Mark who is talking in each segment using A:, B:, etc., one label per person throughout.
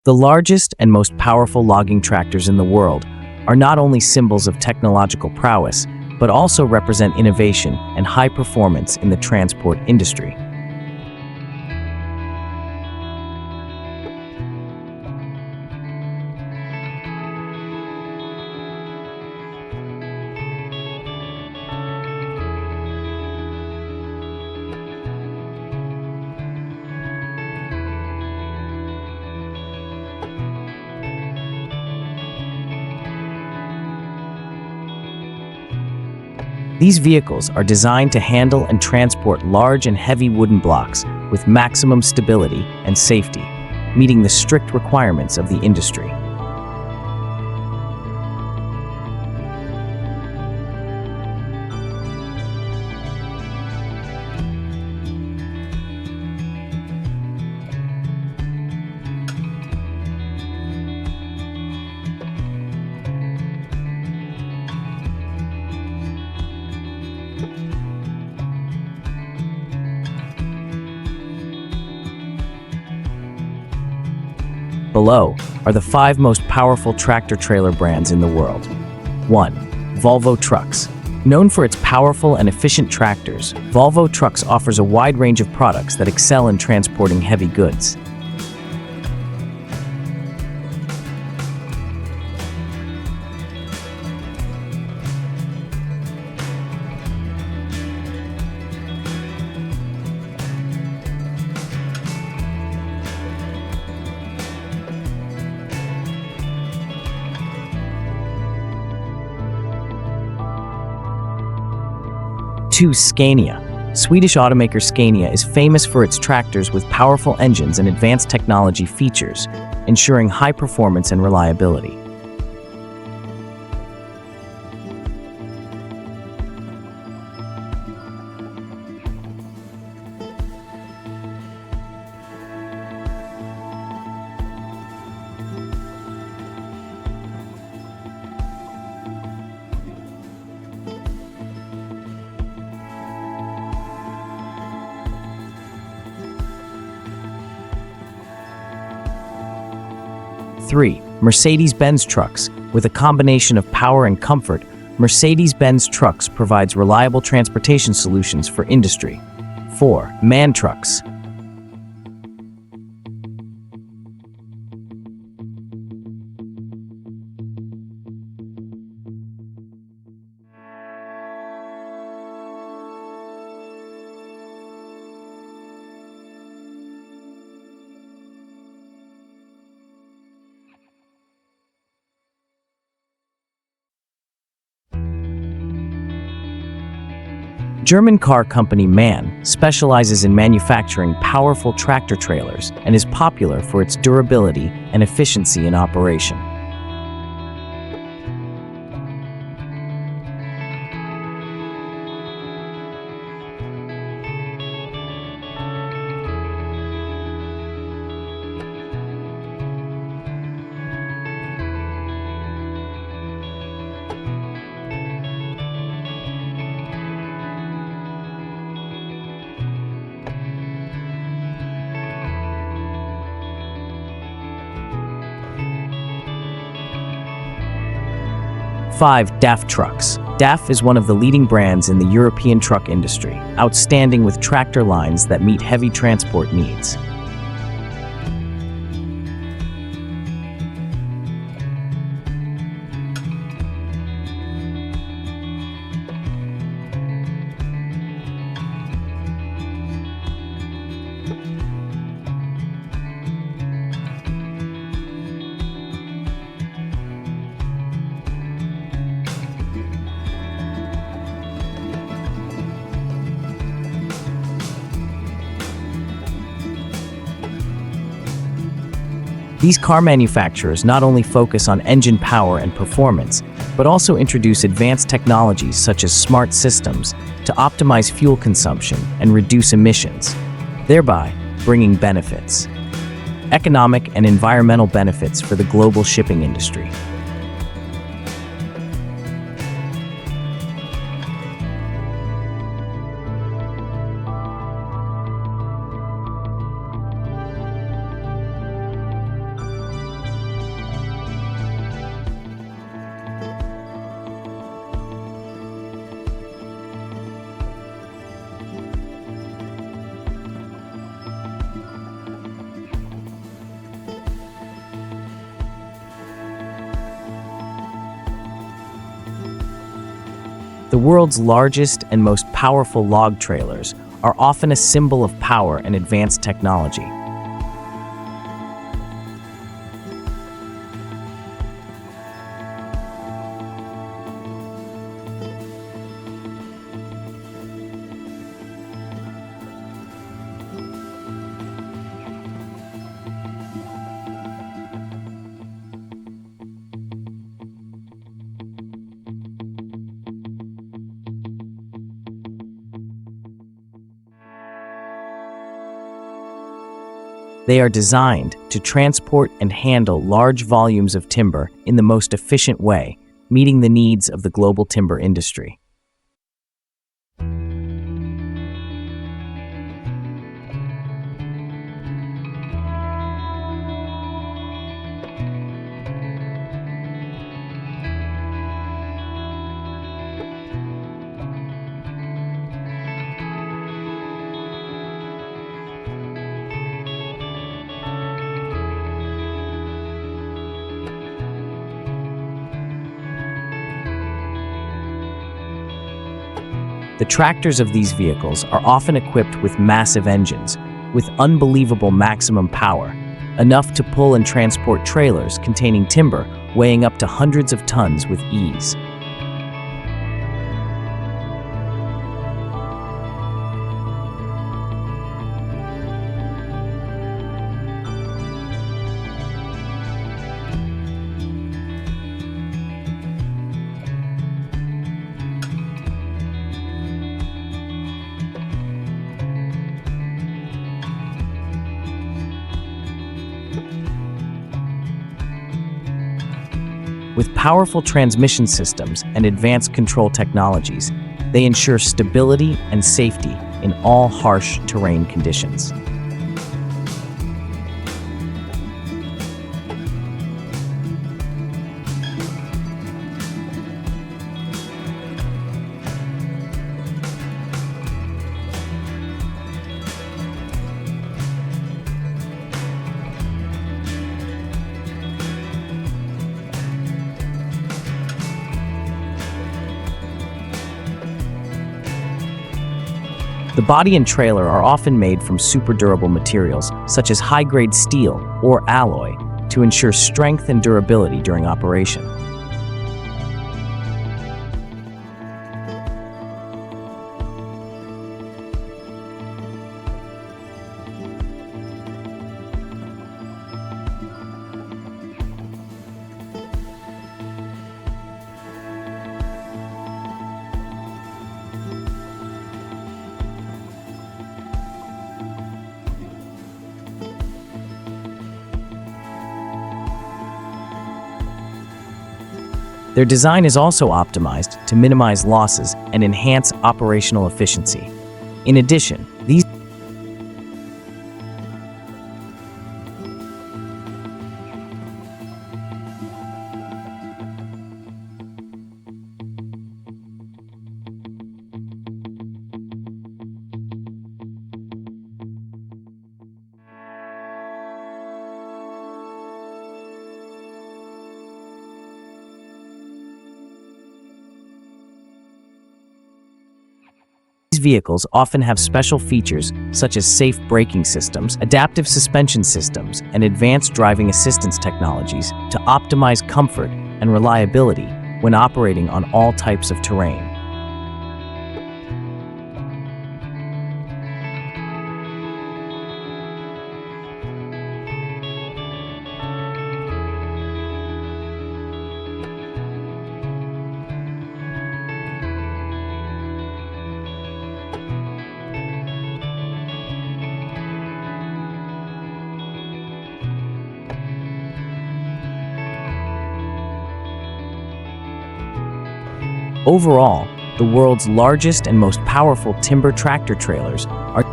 A: The largest and most powerful logging tractors in the world are not only symbols of technological prowess, but also represent innovation and high performance in the transport industry. These vehicles are designed to handle and transport large and heavy wooden blocks with maximum stability and safety, meeting the strict requirements of the industry. Below are the 5 most powerful tractor-trailer brands in the world. 1. Volvo Trucks. Known for its powerful and efficient tractors, Volvo Trucks offers a wide range of products that excel in transporting heavy goods. 2. Scania. Swedish automaker Scania is famous for its tractors with powerful engines and advanced technology features, ensuring high performance and reliability. 3. Mercedes-Benz Trucks. With a combination of power and comfort, Mercedes-Benz Trucks provides reliable transportation solutions for industry. 4. MAN Trucks. German car company MAN specializes in manufacturing powerful tractor-trailers and is popular for its durability and efficiency in operation. Five. DAF Trucks. DAF is one of the leading brands in the European truck industry, outstanding with tractor lines that meet heavy transport needs. These car manufacturers not only focus on engine power and performance, but also introduce advanced technologies such as smart systems to optimize fuel consumption and reduce emissions, thereby bringing benefits, economic and environmental benefits for the global shipping industry. The world's largest and most powerful log trailers are often a symbol of power and advanced technology. They are designed to transport and handle large volumes of timber in the most efficient way, meeting the needs of the global timber industry. The tractors of these vehicles are often equipped with massive engines, with unbelievable maximum power, enough to pull and transport trailers containing timber weighing up to hundreds of tons with ease. With powerful transmission systems and advanced control technologies, they ensure stability and safety in all harsh terrain conditions. The body and trailer are often made from super durable materials, such as high-grade steel or alloy, to ensure strength and durability during operation. Their design is also optimized to minimize losses and enhance operational efficiency. In addition, these vehicles often have special features such as safe braking systems, adaptive suspension systems, and advanced driving assistance technologies to optimize comfort and reliability when operating on all types of terrain. Overall, the world's largest and most powerful timber tractor trailers are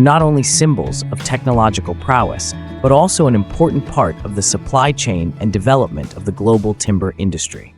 A: not only symbols of technological prowess, but also an important part of the supply chain and development of the global timber industry.